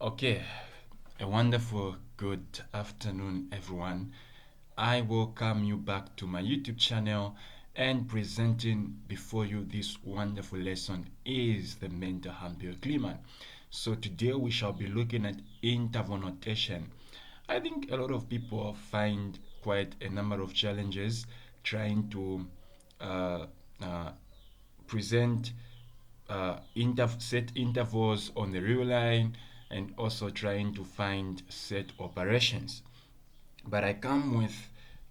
Okay, a wonderful good afternoon, everyone. I welcome you back to my YouTube channel, and presenting before you this wonderful lesson is the mentor Hampier Kliman. So today we shall be looking at interval notation. I think a lot of people find quite a number of challenges trying to uh, uh, present set intervals on the real line, and also trying to find set operations. But I come with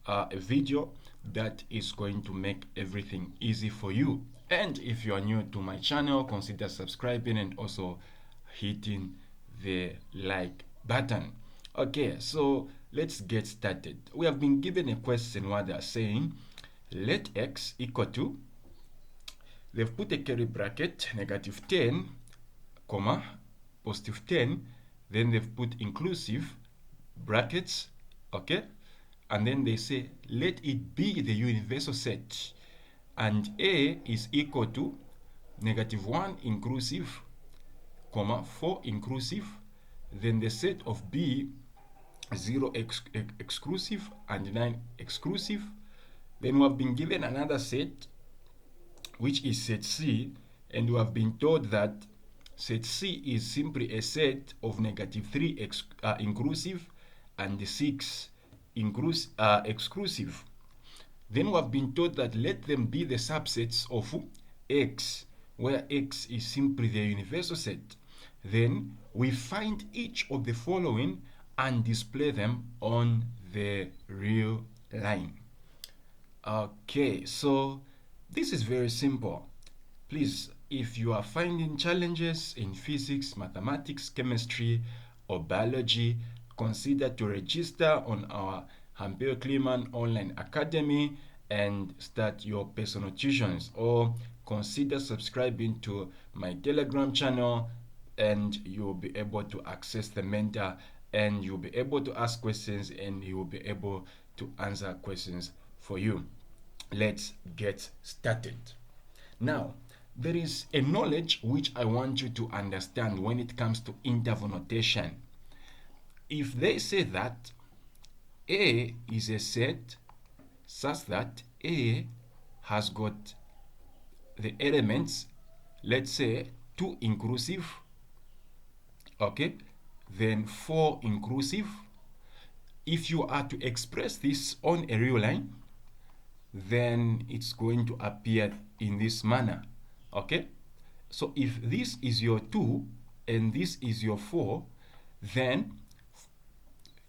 a video that is going to make everything easy for you. And if you are new to my channel, consider subscribing and also hitting the like button. Okay, so let's get started. We have been given a question where they are saying let x equal to, they've put a curly bracket, -10, comma, +10, then they've put inclusive brackets, okay? And then they say, let it be the universal set, and A is equal to -1 inclusive, comma, 4 inclusive, then the set of B 0 exclusive and 9 exclusive. Then we have been given another set, which is set C, and we have been told that set C is simply a set of -3 inclusive and 6 exclusive. Then we have been told that let them be the subsets of X, where X is simply the universal set. Then we find each of the following and display them on the real line. Okay, so this is very simple. Please, if you are finding challenges in physics, mathematics, chemistry, or biology, consider to register on our Hampier Kliman Online Academy and start your personal tuitions, or consider subscribing to my Telegram channel, and you'll be able to access the mentor, and you'll be able to ask questions, and he will be able to answer questions for you. Let's get started. Now, there is a knowledge which I want you to understand when it comes to interval notation. If they say that A is a set such that A has got the elements, let's say 2 inclusive, okay, then 4 inclusive. If you are to express this on a real line, then it's going to appear in this manner, okay? So if this is your 2 and this is your 4, then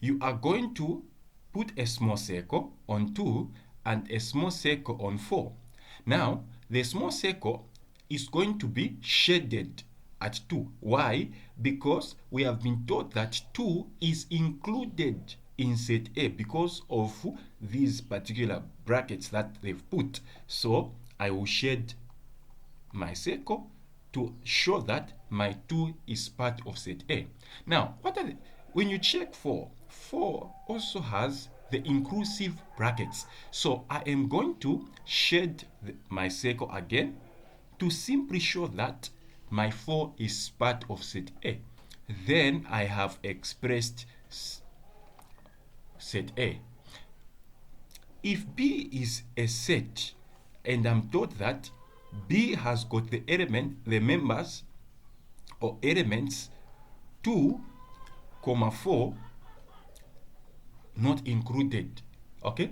you are going to put a small circle on 2 and a small circle on 4. Now, the small circle is going to be shaded at 2. Why? Because we have been told that 2 is included in set A because of these particular brackets that they've put. So I will shade my circle to show that my 2 is part of set A. Now, when you check 4, 4 also has the inclusive brackets. So I am going to shade my circle again to simply show that my 4 is part of set A. Then I have expressed set A. If B is a set, and I'm told that B has got the members or elements 2, 4 not included, okay?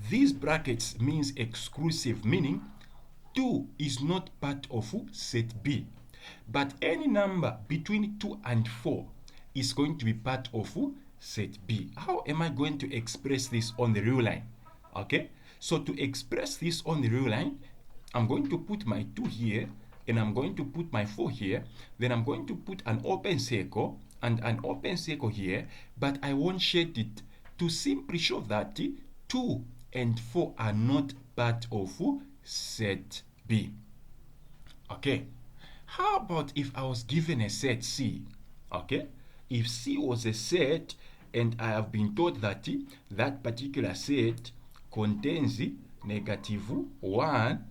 These brackets means exclusive, meaning 2 is not part of set B, but any number between 2 and 4 is going to be part of set B. How am I going to express this on the real line? Okay, so to express this on the real line, I'm going to put my 2 here, and I'm going to put my 4 here, then I'm going to put an open circle and an open circle here, but I won't shade it to simply show that 2 and 4 are not part of set B. Okay, how about if I was given a set C? Okay, if C was a set and I have been told that that particular set contains -1,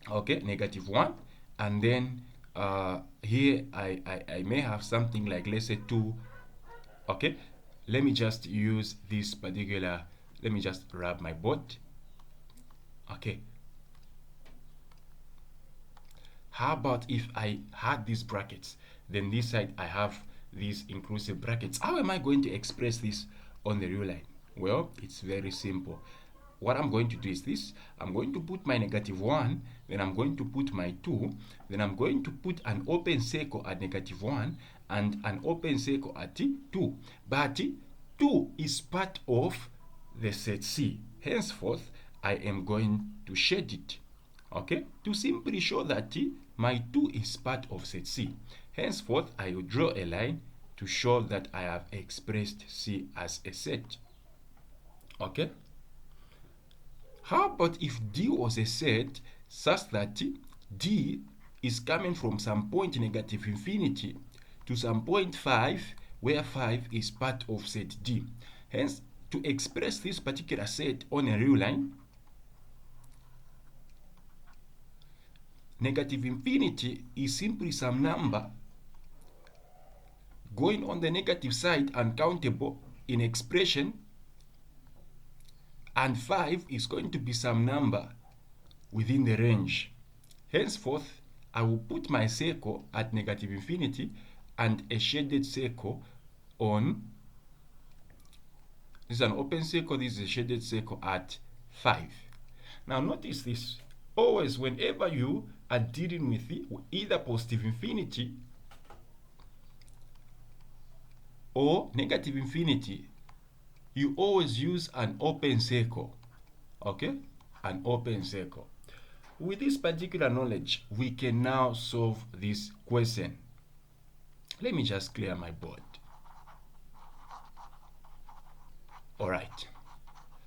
okay, -1, and then here I may have something like, let's say 2. Okay, let me just use this particular, let me just grab my board. Okay, how about if I had these brackets, then this side I have these inclusive brackets? How am I going to express this on the real line? Well, it's very simple. What I'm going to do is this: I'm going to put my -1, then I'm going to put my 2, then I'm going to put an open circle at -1 and an open circle at 2. But 2 is part of the set C. Henceforth, I am going to shade it, okay, to simply show that my 2 is part of set C. Henceforth, I will draw a line to show that I have expressed C as a set. Okay. How about if D was a set such that D is coming from some point -infinity to some point 5, where 5 is part of set D? Hence, to express this particular set on a real line, -infinity is simply some number going on the negative side, uncountable in expression, and 5 is going to be some number within the range. Henceforth, I will put my circle at -infinity and a shaded circle on, this is an open circle, this is a shaded circle at 5. Now notice this: always whenever you are dealing with either positive infinity or negative infinity, you always use an open circle. Okay, an open circle. With this particular knowledge, we can now solve this question. Let me just clear my board. All right,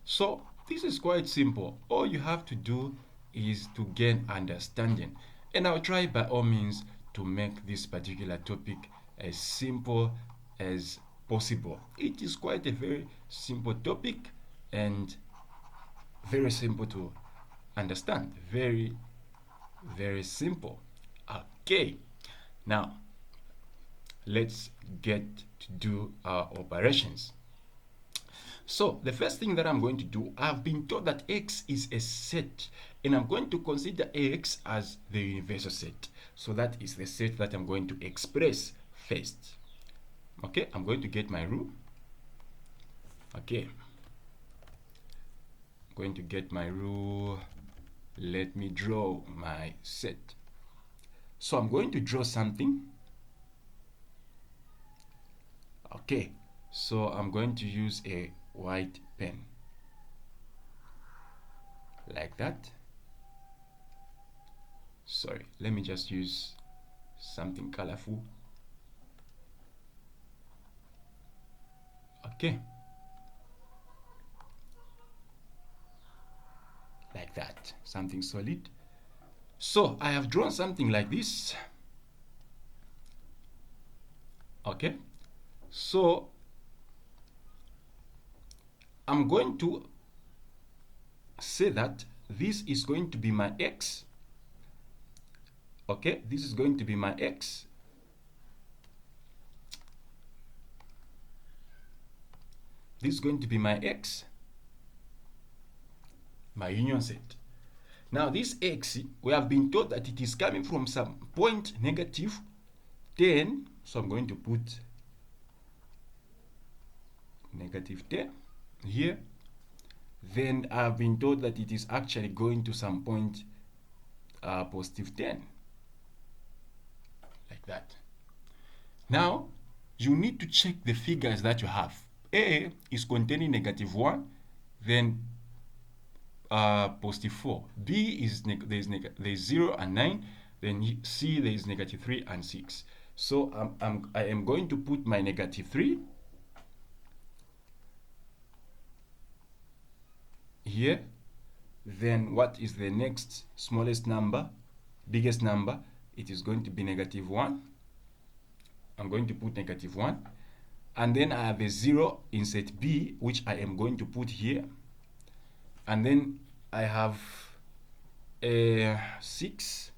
so this is quite simple. All you have to do is to gain understanding, and I'll try by all means to make this particular topic as simple as possible. It is quite a very simple topic and very simple to understand. Very, very simple. Okay, now let's get to do our operations. So the first thing that I'm going to do, I've been told that X is a set, and I'm going to consider X as the universal set. So that is the set that I'm going to express first. Okay, I'm going to get my rule. Okay, I'm going to get my rule. Let me draw my set. So I'm going to draw something. Okay, so I'm going to use a white pen like that. Sorry, let me just use something colorful. Okay, like that, something solid. So I have drawn something like this. Okay, so I'm going to say that this is going to be my X. Okay, this is going to be my X. This is going to be my X, my union set. Now this X, we have been told that it is coming from some point -10, so I'm going to put -10 here. Then I've been told that it is actually going to some point +10, like that. Now you need to check the figures that you have. A is containing -1, then +4. B is there's 0 and 9, then C there is -3 and 6. So I am going to put my -3 here. Then what is the next smallest number, biggest number? It is going to be -1. I'm going to put -1, and then I have a 0 in set B, which I am going to put here, and then I have a 6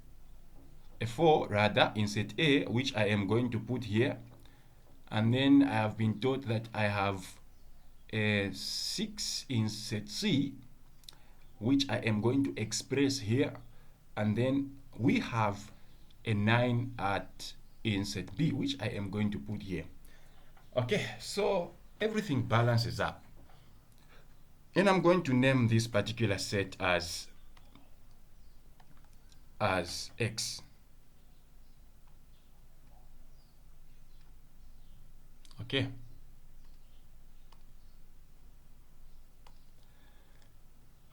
a 4 rather in set A, which I am going to put here. And then I have been told that I have a 6 in set C, which I am going to express here. And then we have a 9 in set B, which I am going to put here. Okay, so everything balances up. And I'm going to name this particular set as X. Okay.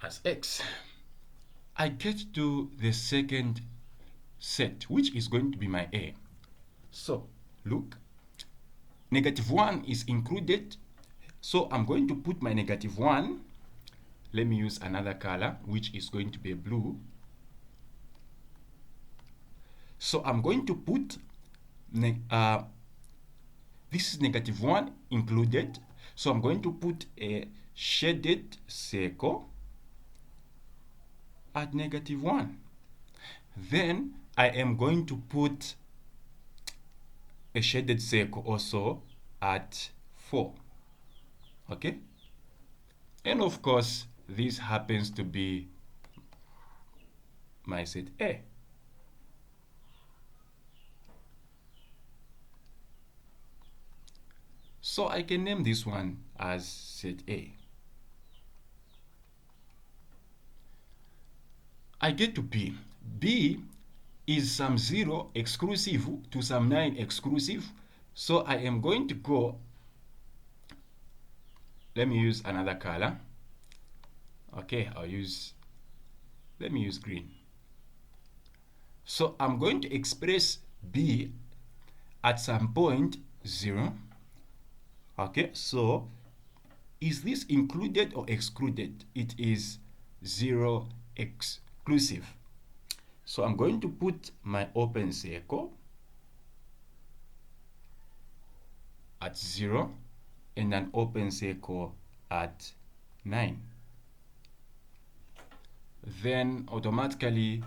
As X. I get to the second set, which is going to be my A. So, look, -1 is included. So I'm going to put my -1. Let me use another color, which is going to be blue. So I'm going to put, this is -1 included. So I'm going to put a shaded circle at -1. Then I am going to put a shaded circle also at 4. Okay? And of course, this happens to be my set A. So I can name this one as set A. I get to B. B is some 0 exclusive to some 9 exclusive. So I am going to go, let me use another color. Okay, let me use green. So I'm going to express B at some point 0. Okay, so is this included or excluded? It is 0 exclusive. So I'm going to put my open circle at 0 and an open circle at 9. Then automatically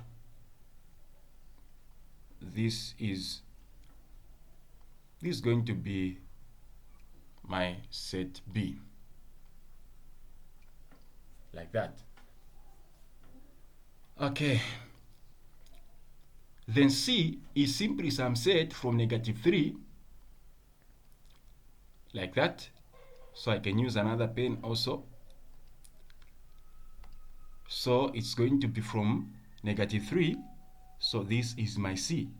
this is going to be my set B, like that. Okay, then C is simply some set from -3, like that. So I can use another pen also. So it's going to be from -3. So this is my C.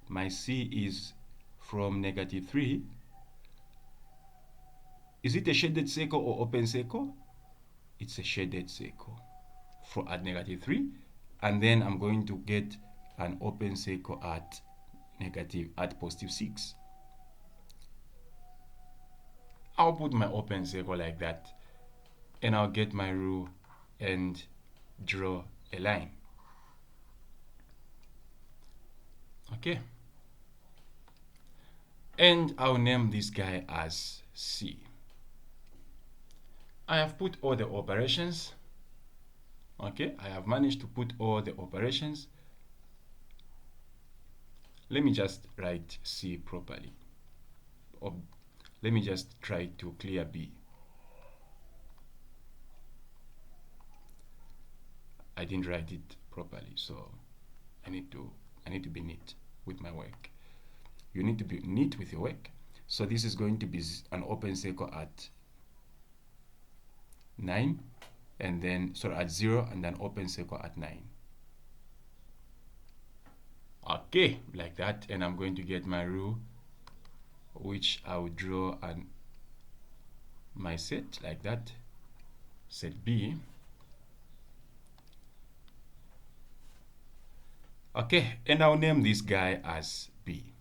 My C is from -3. Is it a shaded circle or open circle? It's a shaded circle at -3. And then I'm going to get an open circle at +6. I'll put my open circle like that, and I'll get my rule and draw a line. Okay, and I'll name this guy as C. I have put all the operations. Okay, I have managed to put all the operations. Let me just write C properly. Let me just try to clear B. I didn't write it properly, so I need to be neat with my work. You need to be neat with your work. So this is going to be an open circle at 9, and then at 0, and then open circle at 9. Okay, like that, and I'm going to get my rule, which I will draw my set like that, set B. Okay, and I'll name this guy as B.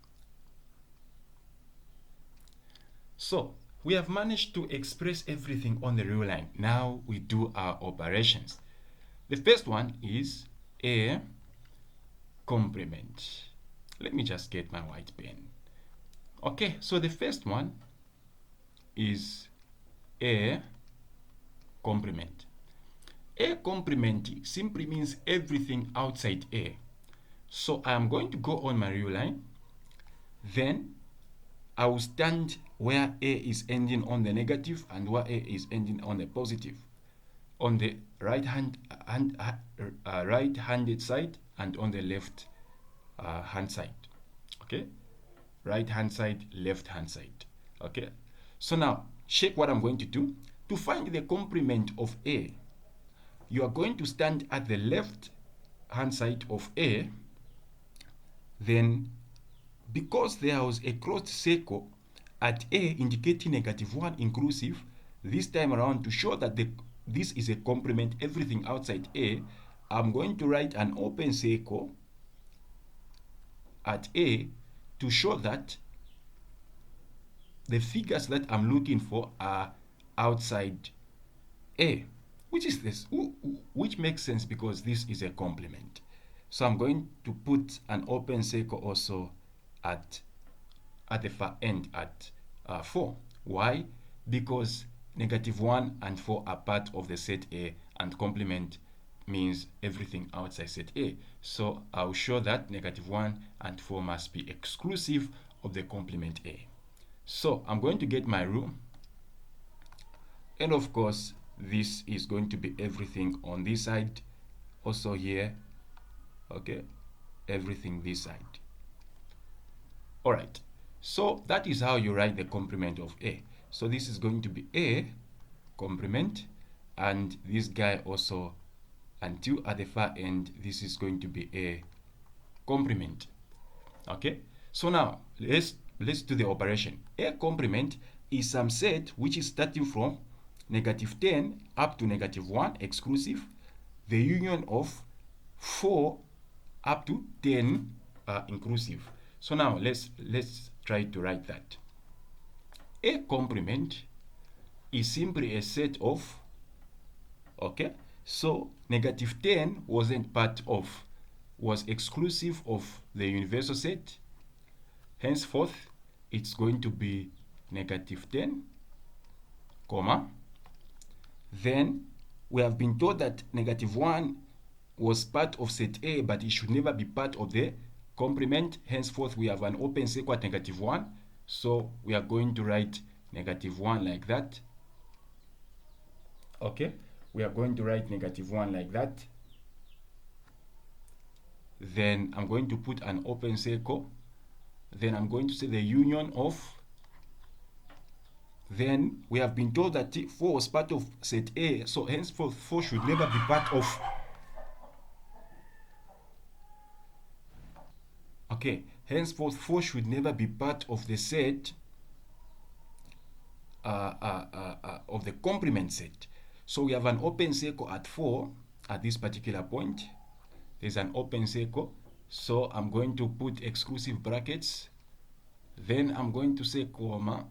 So we have managed to express everything on the real line. Now we do our operations. The first one is A complement. Let me just get my white pen. Okay, so the first one is A complement. A complement simply means everything outside A. So I'm going to go on my real line. Then I will stand where A is ending on the negative and where A is ending on the positive, on the right-handed side and on the left hand side. Okay, right hand side, left hand side. Okay, so now check what I'm going to do. To find the complement of A, you are going to stand at the left hand side of A. Then, because there was a closed circle at A indicating -1 inclusive, this time around, to show that this is a complement, everything outside A, I'm going to write an open circle at A to show that the figures that I'm looking for are outside A, which is this, which makes sense because this is a complement. So I'm going to put an open circle also at the far end at 4. Why? Because -1 and 4 are part of the set A, and complement means everything outside set A. So I'll show that -1 and 4 must be exclusive of the complement A. So I'm going to get my rule, and of course this is going to be everything on this side, also here. Okay, everything this side. All right, so that is how you write the complement of A. So this is going to be A complement, and this guy also, until at the far end, this is going to be A complement. Okay, so now let's do the operation. A complement is some set which is starting from -10 up to -1 exclusive, the union of 4 up to 10 inclusive. So now let's try to write that. A complement is simply a set of, okay, so -10 was exclusive of the universal set. Henceforth, it's going to be -10, comma. Then we have been told that -1 was part of set A, but it should never be part of the complement. Henceforth, we have an open circle at -1. So we are going to write -1 like that. Okay, we are going to write -1 like that. Then I'm going to put an open circle. Then I'm going to say the union of. Then we have been told that 4 was part of set A, so henceforth 4 should never be part of. Okay, henceforth 4 should never be part of the set of the complement set. So we have an open circle at 4 at this particular point. There's an open circle, so I'm going to put exclusive brackets. Then I'm going to say comma.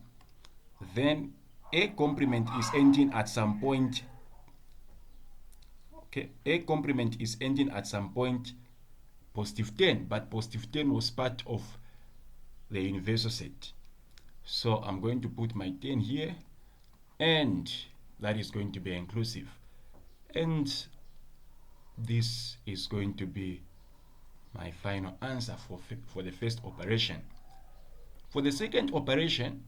Then A complement is ending at some point. Okay, A complement is ending at some point +10, but +10 was part of the universal set. So I'm going to put my 10 here, and that is going to be inclusive. And this is going to be my final answer for the first operation. For the second operation,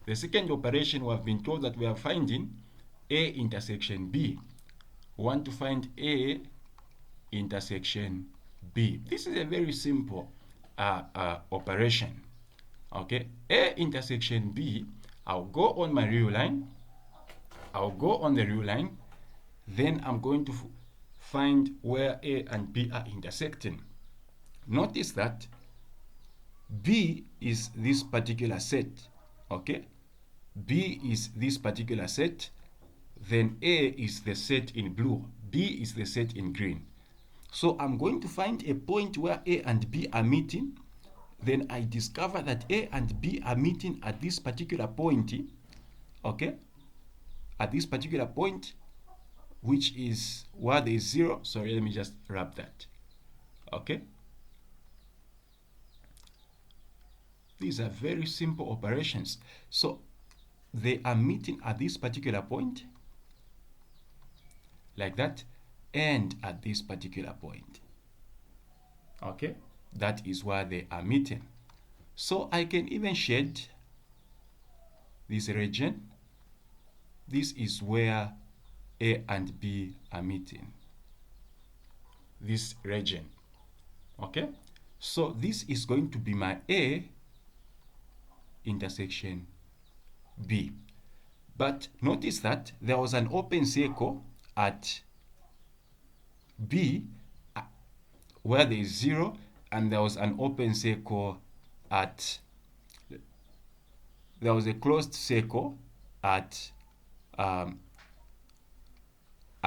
we have been told that we are finding A intersection B. We want to find A intersection B. This is a very simple operation. Okay, A intersection B, I'll go on my real line. I'll go on the real line. Then I'm going to find where A and B are intersecting. Notice that B is this particular set. Okay, B is this particular set. Then A is the set in blue. B is the set in green. So I'm going to find a point where A and B are meeting. Then I discover that A and B are meeting at this particular point. Okay, at this particular point, which is where there is 0. Sorry, let me just wrap that. Okay, these are very simple operations. So they are meeting at this particular point, like that, and at this particular point. Okay, that is where they are meeting. So I can even shade this region. This is where A and B are meeting. This region. Okay, so this is going to be my A intersection B. But notice that there was an open circle at B where there is 0, and there was an open circle at, there was a closed circle at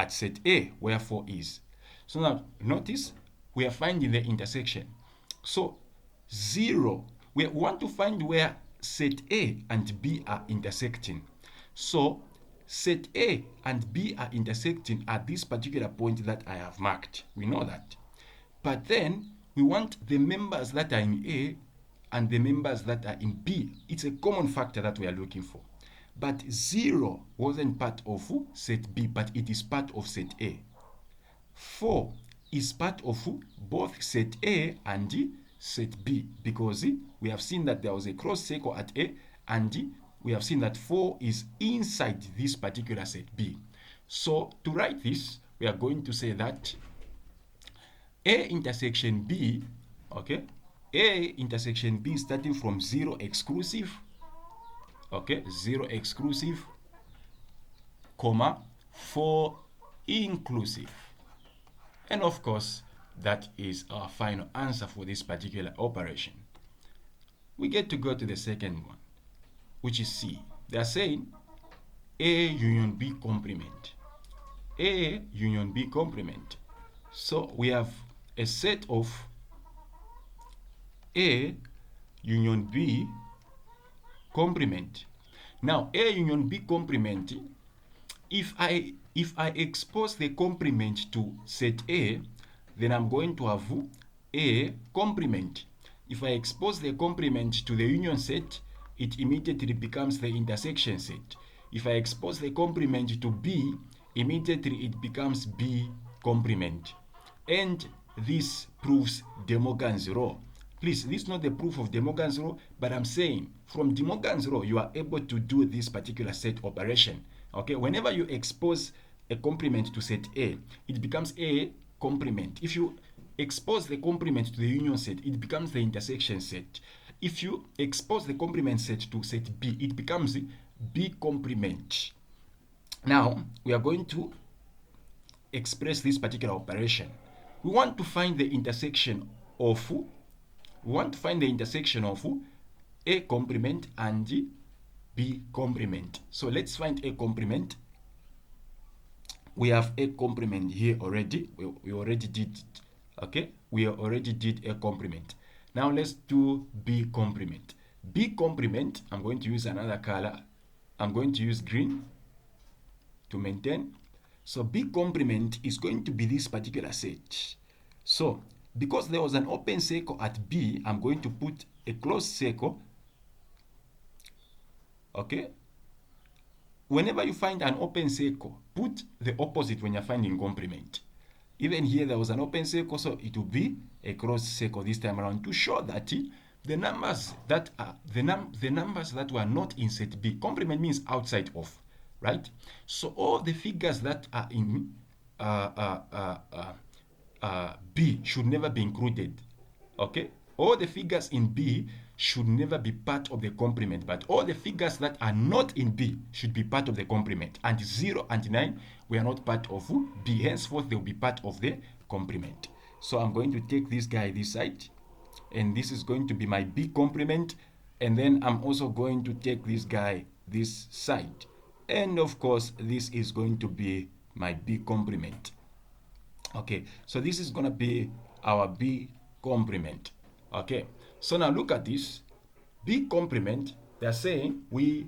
set A where 4 is. So now notice we are finding the intersection. So 0, we want to find where set A and B are intersecting. So set A and B are intersecting at this particular point that I have marked. We know that. But then we want the members that are in A and the members that are in B. It's a common factor that we are looking for. But 0 wasn't part of set B, but it is part of set A. 4 is part of both set A and set B, because we have seen that there was a cross circle at A, and we have seen that 4 is inside this particular set B. So to write this, we are going to say that A intersection B, okay, A intersection B starting from 0 exclusive, okay, 0 exclusive, comma, 4 inclusive. And of course, that is our final answer for this particular operation. We get to go to the second one, which is C. They are saying A union B complement. A union B complement. So we have a set of A union B complement. Now A union B complement, if I expose the complement to set A, then I'm going to have A complement. If I expose the complement to the union set, it immediately becomes the intersection set. If I expose the complement to B, immediately it becomes B complement. And this proves De Morgan's law. Please, this is not the proof of De Morgan's law, but I'm saying from De Morgan's law, you are able to do this particular set operation. Okay, whenever you expose a complement to set A, it becomes A complement. If you expose the complement to the union set, it becomes the intersection set. If you expose the complement set to set B, it becomes B complement. Now, we are going to express this particular operation. We want to find the intersection of A complement and B complement. So let's find A complement. We have A complement here already. We already did it. Okay, we already did A complement. Now let's do B complement. B complement, I'm going to use another color. I'm going to use green to maintain. So B complement is going to be this particular set. So because there was an open circle at B, I'm going to put a closed circle. Okay, whenever you find an open circle, put the opposite when you're finding complement. Even here there was an open circle, so it will be a closed circle this time around to show that the numbers that are the numbers that were not in set B, complement means outside of, right? So all the figures that are in B should never be included. Okay, all the figures in B should never be part of the complement, but all the figures that are not in B should be part of the complement. And 0 and 9 were not part of B, henceforth they will be part of the complement. So I'm going to take this guy this side, and this is going to be my B complement, and then I'm also going to take this guy this side, and of course this is going to be my B complement. Okay, so this is going to be our B complement. Okay, so now look at this B complement. They're saying we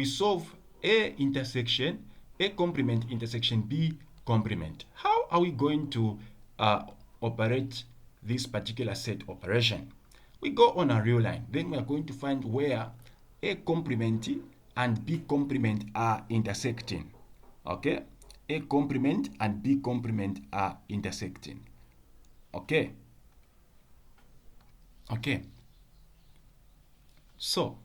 solve A intersection A complement intersection B complement. How are we going to operate this particular set operation? We go on a real line, then we are going to find where A complement and B complement are intersecting. Okay, A complement and B complement are intersecting. Okay, Okay, so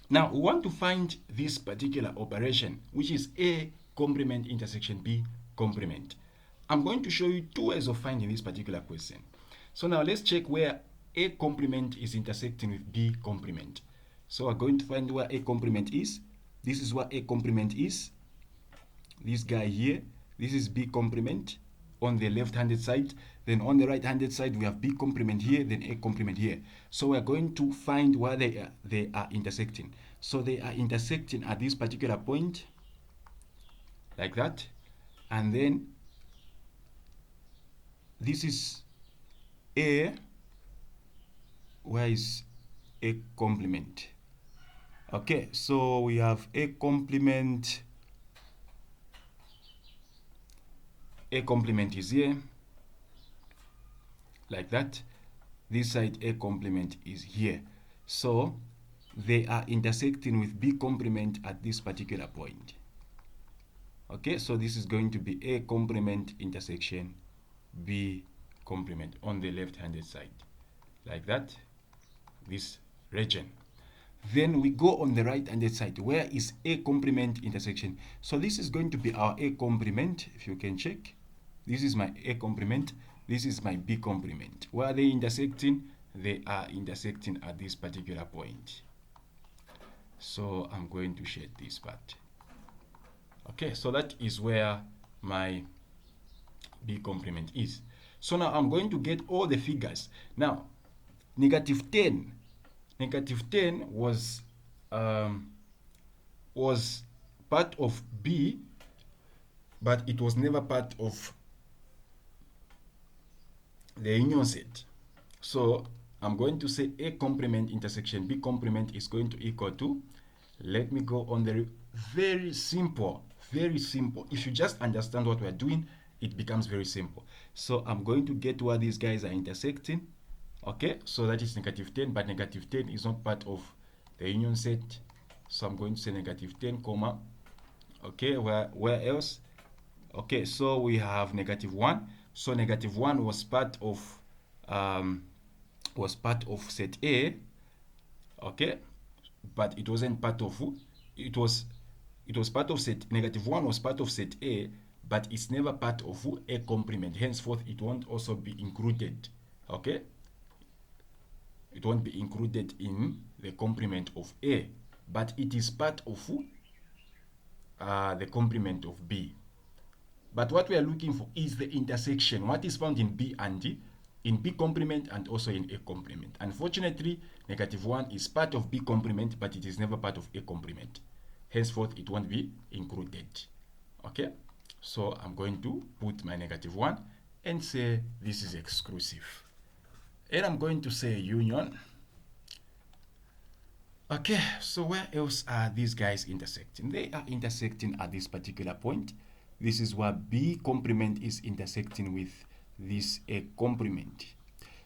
now we want to find this particular operation, which is A complement intersection B complement. I'm going to show you two ways of finding this particular question. So now let's check where A complement is intersecting with B complement. So we're going to find where A complement is. This is where A complement is. This guy here. This is B complement on the left-handed side. Then on the right-handed side, we have B complement here, then A complement here. So we're going to find where they are intersecting. So they are intersecting at this particular point, like that. And then this is A. Where is A complement? Okay, so we have A complement. A complement is here, like that. This side A complement is here. So they are intersecting with B complement at this particular point. Okay, so this is going to be A complement intersection B complement on the left-handed side, like that, this region. Then we go on the right-handed side. Where is A complement intersection? So this is going to be our A complement, if you can check. This is my A complement. This is my B complement. Where are they intersecting? They are intersecting at this particular point. So I'm going to shade this part. Okay, so that is where my B complement is. So now I'm going to get all the figures. Now, negative 10 was part of B, but it was never part of the union set. So I'm going to say A complement intersection B complement is going to equal to, let me go on the very simple. If you just understand what we're doing, it becomes very simple. So I'm going to get where these guys are intersecting. Okay, so that is negative 10, but negative 10 is not part of the union set. So I'm going to say negative 10, comma. Okay, where else? Okay, so we have negative 1. So negative 1 was part of set A. Okay, but it wasn't part of, it was part of set, negative 1 was part of set A, but it's never part of A complement. Henceforth, it won't also be included. Okay, it won't be included in the complement of A, but it is part of the complement of B. But what we are looking for is the intersection, what is found in B and D, in B complement and also in A complement. Unfortunately, negative 1 is part of B complement, but it is never part of A complement. Henceforth, it won't be included. Okay, so I'm going to put my negative 1 and say this is exclusive. And I'm going to say union. Okay, so where else are these guys intersecting? They are intersecting at this particular point. This is where B complement is intersecting with this A complement.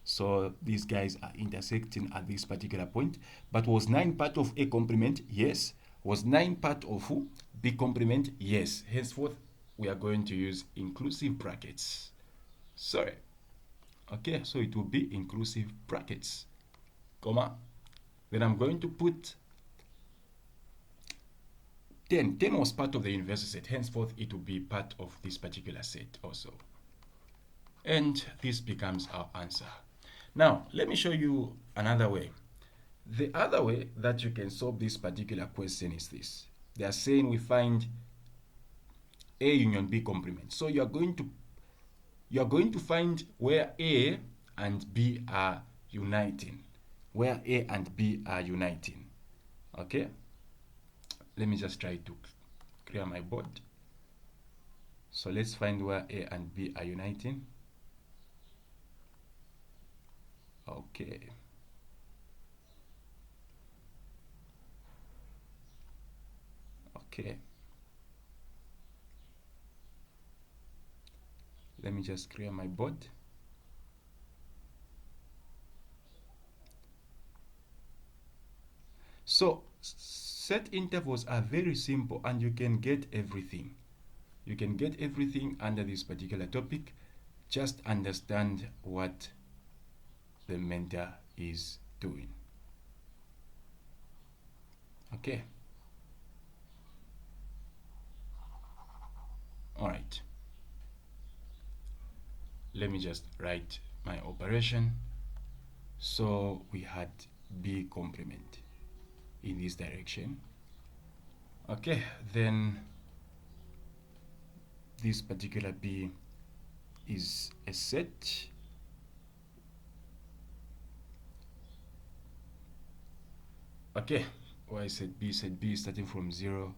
So these guys are intersecting at this particular point. But was 9 part of A complement? Yes. Was 9 part of B complement? Yes. Henceforth, we are going to use inclusive brackets. Sorry. Okay, so it will be inclusive brackets, comma. Then I'm going to put 10. 10 was part of the universal set. Henceforth, it will be part of this particular set also. And this becomes our answer. Now, let me show you another way. The other way that you can solve this particular question is this. They are saying we find A union B complement. So you are going to find where A and B are uniting. Where A and B are uniting. Okay? Let me just try to clear my board. So let's find where A and B are uniting. Okay. Okay. Let me just clear my board. So set intervals are very simple and you can get everything. You can get everything under this particular topic. Just understand what the mentor is doing. Okay. All right. Let me just write my operation. So we had B complement in this direction. Okay, then this particular B is a set. Okay, why set B? Set B is starting from zero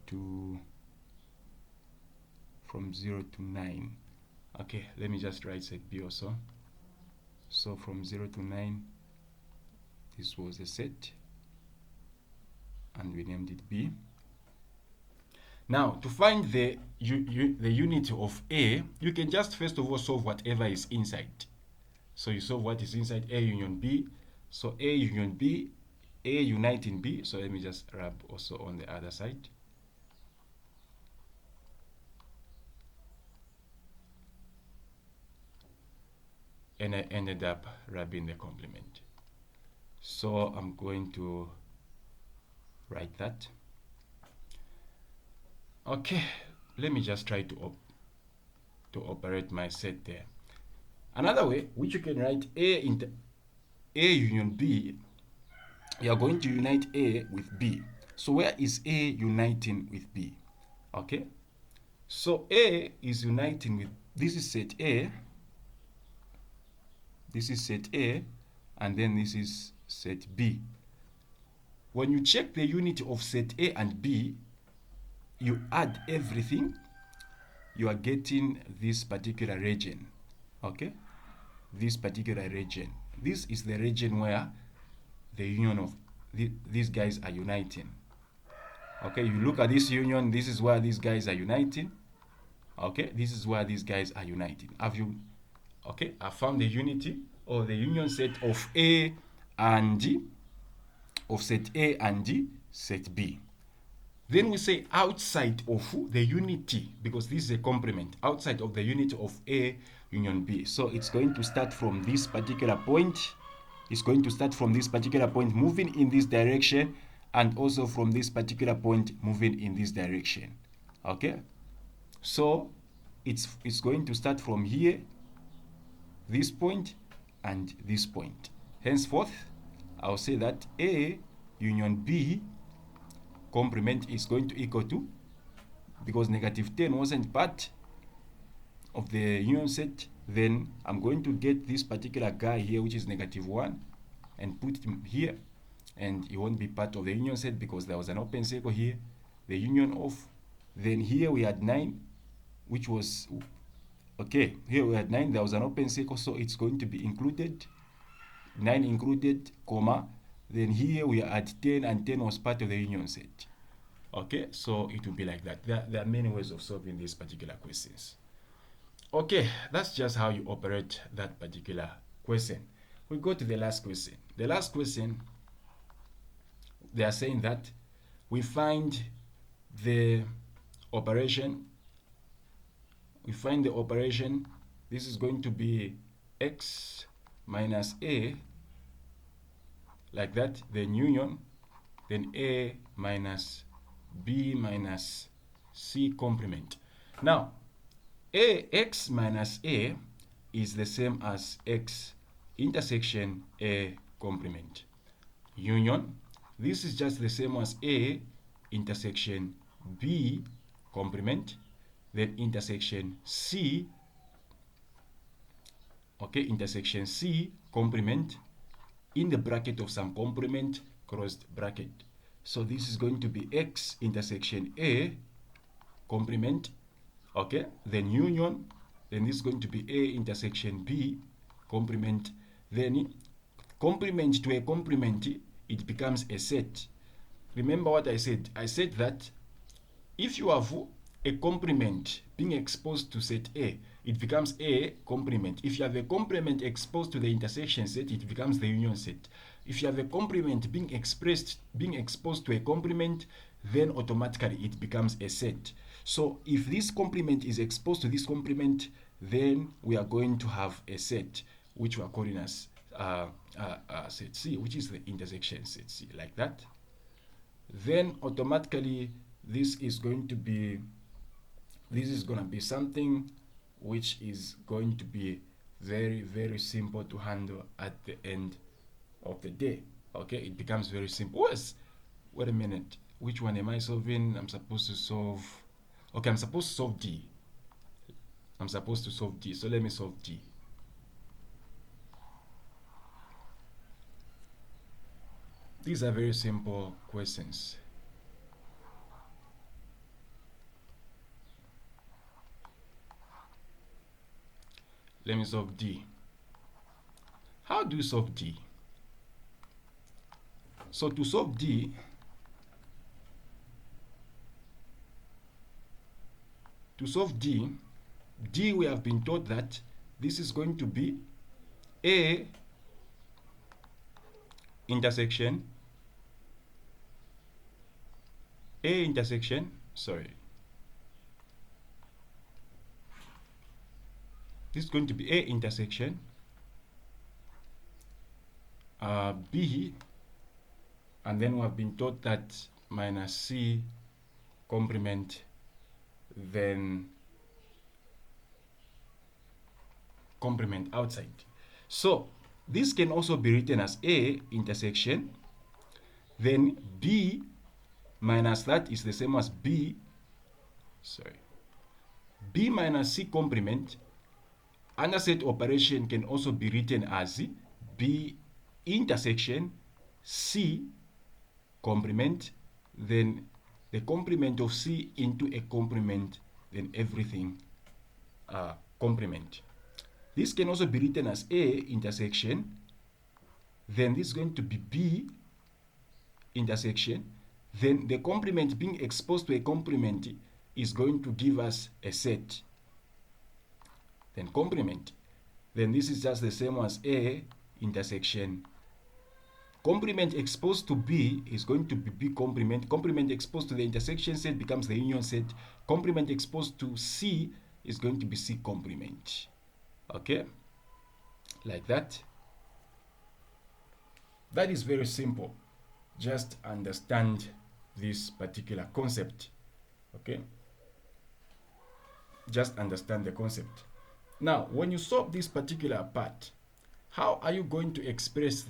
to 9. Okay, let me just write set B also. So from 0 to 9, this was a set, and we named it B. Now, to find the unit of A, you can just first of all solve whatever is inside. So you solve what is inside A union B. So A union B, A uniting B. So let me just rub also on the other side. And I ended up rubbing the complement. So I'm going to write that. Okay, let me just try to operate my set there. Another way, which you can write A union B, you are going to unite A with B. So where is A uniting with B? Okay, so A is uniting with, this is set A, this is set A, and then this is set B. When you check the unit of set A and B, you add everything, you are getting this particular region. Okay, this particular region. This is the region where the union of these guys are uniting. Okay, you look at this union, this is where these guys are uniting. Okay, this is where these guys are uniting. Have you, okay, I found the unity or the union set of A and D, of set A and D, set B. Then we say outside of the unity, because this is a complement, outside of the unit of A union B. So it's going to start from this particular point. It's going to start from this particular point moving in this direction, and also from this particular point moving in this direction. Okay, so it's going to start from here, this point, and this point. Henceforth, I'll say that A union B complement is going to equal to, because negative 10 wasn't part of the union set, then I'm going to get this particular guy here, which is negative 1, and put him here, and he won't be part of the union set because there was an open circle here, the union of, then here we had 9, which was, okay, here we had 9, there was an open circle, so it's going to be included, 9 included, comma, then here we are at 10, and 10 was part of the union set. Okay, so it will be like that. There are many ways of solving these particular questions. Okay, that's just how you operate that particular question. We go to the last question. The last question, they are saying that we find the operation. We find the operation. This is going to be x minus a, like that, then union, then a minus b minus c complement. Now, x minus a is the same as x intersection a complement. Union, this is just the same as a intersection b complement, then intersection c, okay, intersection c complement in the bracket of some complement closed bracket. So this is going to be x intersection a complement, okay, then union, then this is going to be a intersection b complement, then complement to a complement, it becomes a set. Remember what I said? I said that if you have a complement being exposed to set A, it becomes a complement. If you have a complement exposed to the intersection set, it becomes the union set. If you have a complement being exposed to a complement, then automatically it becomes a set. So if this complement is exposed to this complement, then we are going to have a set, which we are calling as set C, which is the intersection set C, like that. Then automatically this is going to be something which is going to be very, very simple to handle at the end of the day. Okay, it becomes very simple. Wait a minute, which one am I solving? I'm supposed to solve, okay, I'm supposed to solve D. So let me solve D. These are very simple questions. Let me solve D. How do you solve D? So to solve D, D we have been taught that this is going to be A intersection, sorry. This is going to be A intersection B, and then we have been taught that minus C complement, then complement outside. So this can also be written as A intersection, then B minus that is the same as B minus C complement. Under set operation can also be written as B intersection C complement, then the complement of C into a complement, then everything complement. This can also be written as A intersection, then this is going to be B intersection, then the complement being exposed to a complement is going to give us a set, then complement. Then this is just the same as A intersection. Complement exposed to B is going to be B complement. Complement exposed to the intersection set becomes the union set. Complement exposed to C is going to be C complement. Okay, like that. That is very simple. Just understand this particular concept. Okay, just understand the concept. Now, when you solve this particular part, how are you going to express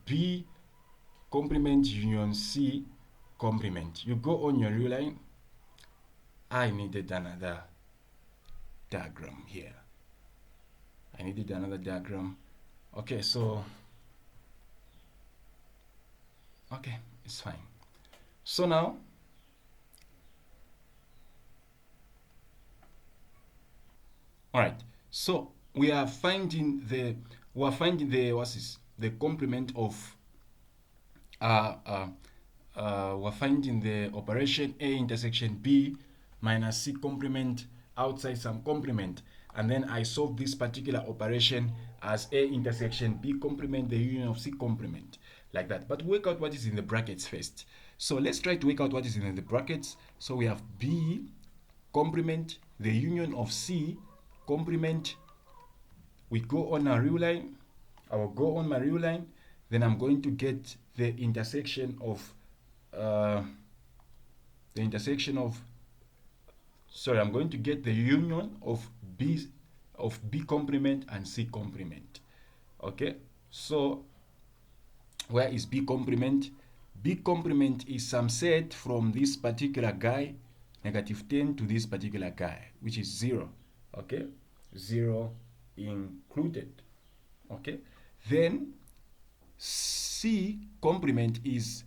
B complement union C complement? You go on your real line. I needed another diagram here. Okay, so okay, it's fine. So now all right, so we are finding the the complement of we're finding the operation A intersection B minus C complement outside some complement, and then I solve this particular operation as A intersection B complement the union of C complement, like that. But work out what is in the brackets first. So let's try to work out what is in the brackets. So we have B complement the union of C complement. We go on our real line. I will go on my real line. Then I'm going to get the intersection of I'm going to get the union of B complement and C complement. Okay, so where is B complement? B complement is some set from this particular guy, -10 to this particular guy, which is 0. Okay, 0 included. Okay, then C complement is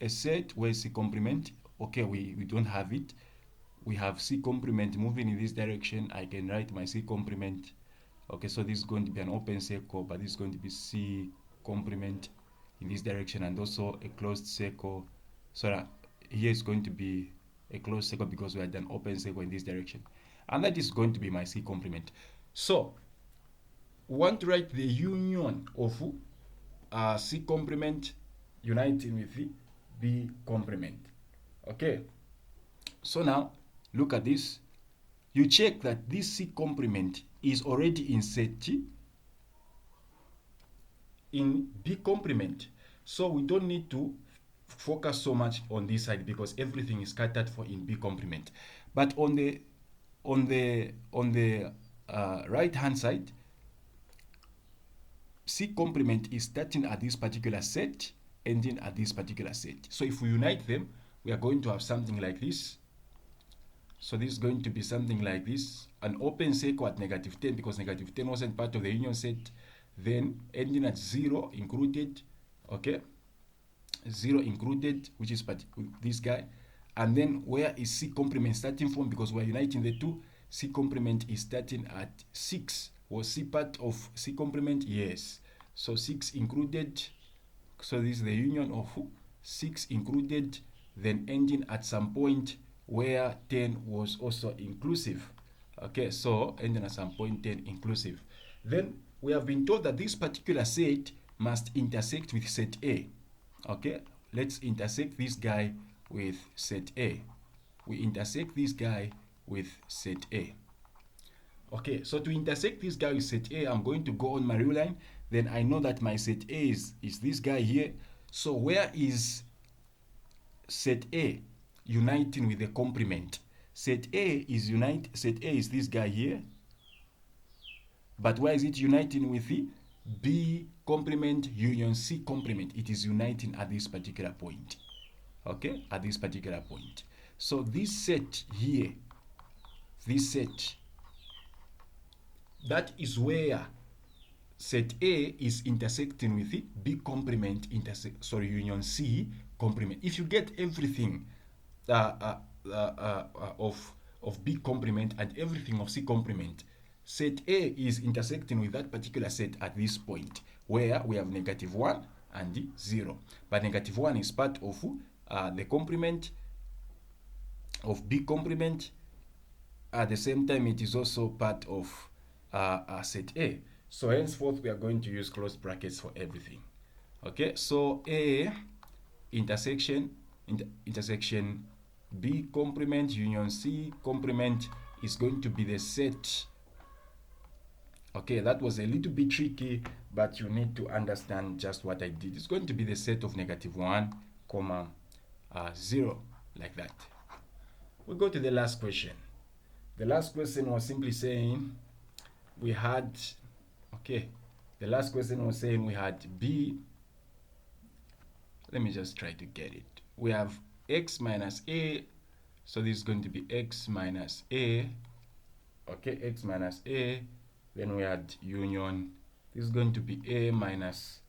a set where C complement, okay, we don't have it. We have C complement moving in this direction. I can write my C complement. Okay, so this is going to be an open circle, but this is going to be C complement in this direction, and also a closed circle. So here is going to be a closed circle because we had an open circle in this direction, and that is going to be my C complement. So we want to write the union of C complement uniting with the B complement. Okay, so now look at this. You check that this C complement is already in set in B complement. So we don't need to focus so much on this side because everything is scattered for in B complement. But on the right hand side, C complement is starting at this particular set, ending at this particular set. So if we unite them, we are going to have something like this. So this is going to be something like this, an open circle at -10 because -10 wasn't part of the union set, then ending at 0 included, okay, 0 included, which is this guy. And then where is C complement starting from? Because we're uniting the two, C complement is starting at 6. Was C part of C complement? Yes. So 6 included. So this is the union of 6 included, then ending at some point where 10 was also inclusive. Okay, so ending at some point 10 inclusive. Then we have been told that this particular set must intersect with set A. Okay, let's intersect this guy with set A. We intersect this guy with set A. Okay, so to intersect this guy with set A, I'm going to go on my real line. Then I know that my set A is this guy here. So where is set A uniting with the complement? Set A is this guy here. But where is it uniting with the B complement union C complement? It is uniting at this particular point. Okay, at this particular point. So this set here, this set, that is where set A is intersecting with the B complement union C complement. If you get everything of B complement and everything of C complement, set A is intersecting with that particular set at this point where we have -1 and 0. But -1 is part of the complement of B complement. At the same time, it is also part of set A. So henceforth, we are going to use closed brackets for everything. Okay, so A intersection B complement union C complement is going to be the set. Okay, that was a little bit tricky, but you need to understand just what I did. It's going to be the set of -1, 0, like that. We go to the last question. The last question was simply saying we had, okay, the last question was saying we had B. Let me just try to get it. We have x minus A. So this is going to be x minus A. Okay, x minus A. Then we had union. This is going to be A minus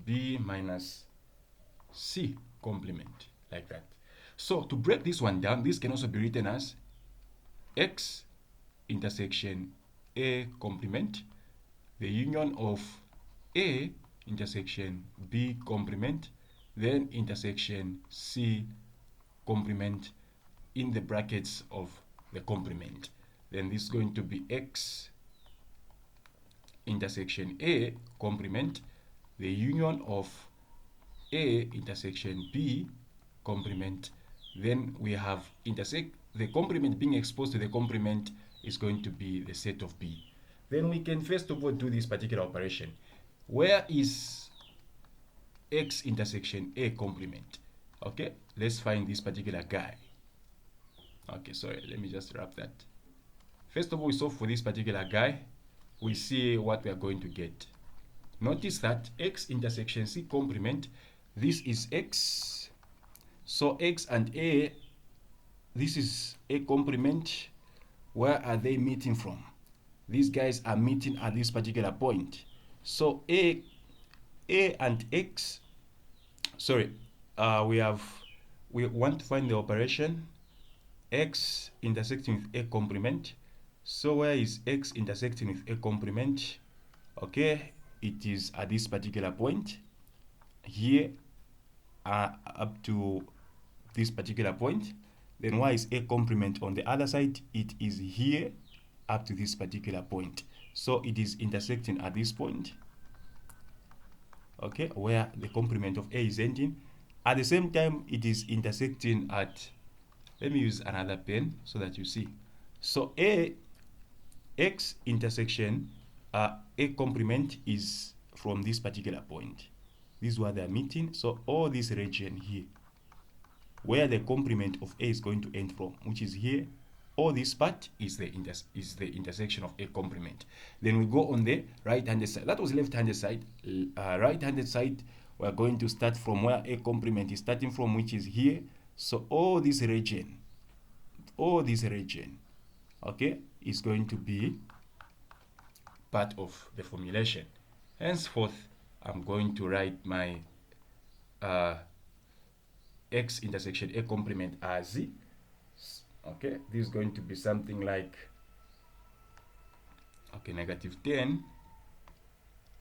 B minus C complement, like that. So to break this one down, this can also be written as x intersection A complement, the union of A intersection B complement, then intersection C complement in the brackets of the complement. Then this is going to be x intersection A complement, the union of A intersection B complement. Then we have the complement being exposed to the complement is going to be the set of B. Then we can first of all do this particular operation. Where is x intersection A complement? Okay, let's find this particular guy. Okay, sorry, let me just wrap that. First of all, we solve for this particular guy. We see what we are going to get. Notice that x intersection C complement, this is x. So x and A, this is A complement. Where are they meeting from? These guys are meeting at this particular point. So A and x, sorry, we want to find the operation x intersecting with A complement. So where is x intersecting with A complement? Okay, it is at this particular point here up to this particular point. Then why is A complement on the other side? It is here up to this particular point. So it is intersecting at this point, okay, where the complement of A is ending. At the same time, it is intersecting at, let me use another pen so that you see. So A x intersection A complement is from this particular point. This is where they are meeting. So all this region here, where the complement of A is going to end from, which is here, all this part is the intersection of A complement. Then we go on the right-handed side. That was left-handed side. Right-handed side, we're going to start from where A complement is starting from, which is here. So all this region, okay, is going to be part of the formulation. Henceforth, I'm going to write my x intersection A complement as, okay, this is going to be something like, okay, negative 10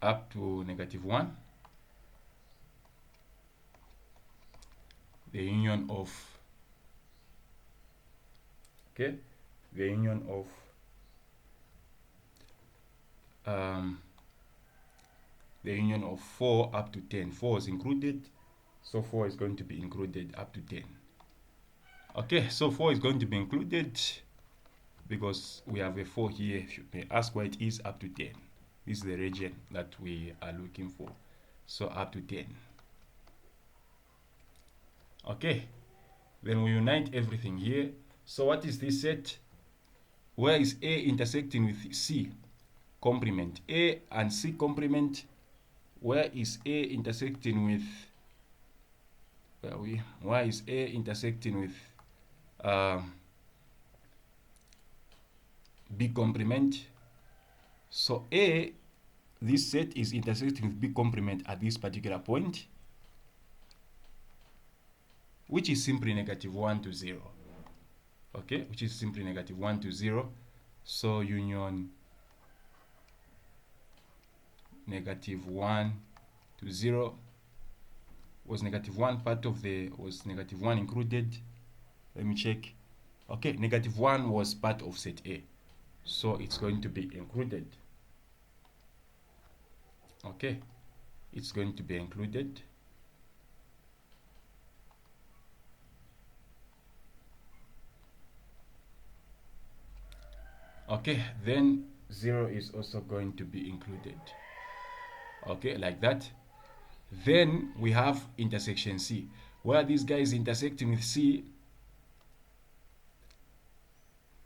up to negative 1, the union of, okay, the union of the union of 4 up to 10. 4 is included, so 4 is going to be included up to 10. Okay, so 4 is going to be included because we have a 4 here. If you may ask why it is up to 10. This is the region that we are looking for. So up to 10. Okay, then we unite everything here. So what is this set? Where is A intersecting with C? Complement. A and C complement. Where is A intersecting with, where is A intersecting with B complement? So A, this set is intersecting with B complement at this particular point, which is simply negative 1 to 0. Okay, which is simply negative 1 to 0. So union negative 1 to 0 was negative 1 part of the, was negative 1 included? Let me check. Okay, negative 1 was part of set A, so it's going to be included. Okay, it's going to be included. Okay, then 0 is also going to be included. Okay, like that. Then we have intersection C, where this guy is intersecting with C.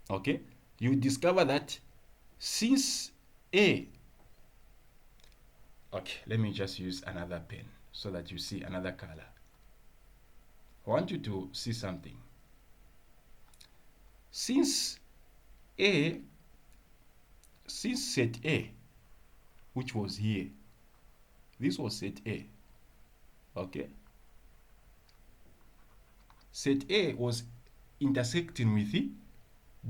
Okay, you discover that since A, okay, let me just use another pen so that you see another color. I want you to see something. Since set A, which was here, this was set A, okay? Set A was intersecting with the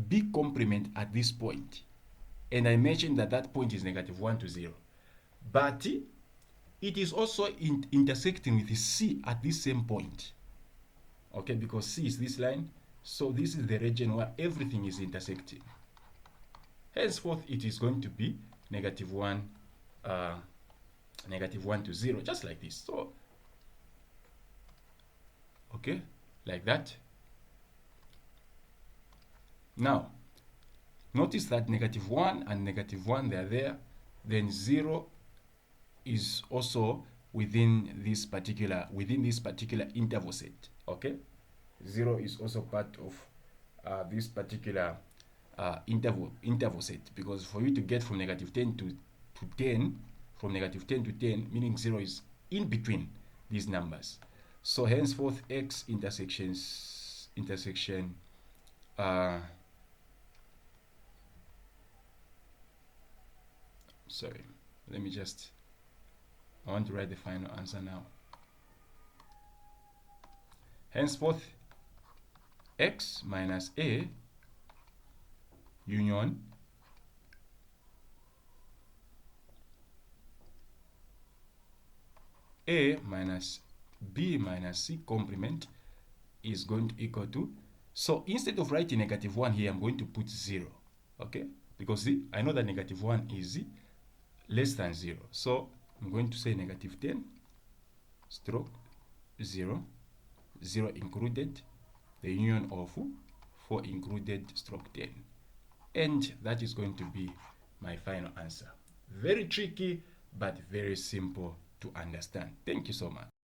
B complement at this point. And I mentioned that that point is negative 1 to 0. But it is also intersecting with the C at this same point. Okay, because C is this line. So this is the region where everything is intersecting. Henceforth, it is going to be negative 1 to 0, just like this. So, okay, like that. Now, notice that negative 1 and negative 1, they are there. Then 0 is also within this particular interval set. Okay, 0 is also part of this particular interval set, because for you to get from negative 10 to 10, from negative 10 to 10, meaning 0 is in between these numbers. So henceforth, x intersection, sorry, let me just, I want to write the final answer now. Henceforth, x minus A union A minus B minus C complement is going to equal to, so instead of writing negative 1 here, I'm going to put 0, okay? Because see, I know that negative 1 is less than 0. So I'm going to say negative 10 stroke 0, 0 included, the union of 4 included stroke 10. and that is going to be my final answer. Very tricky, but very simple to understand. Thank you so much.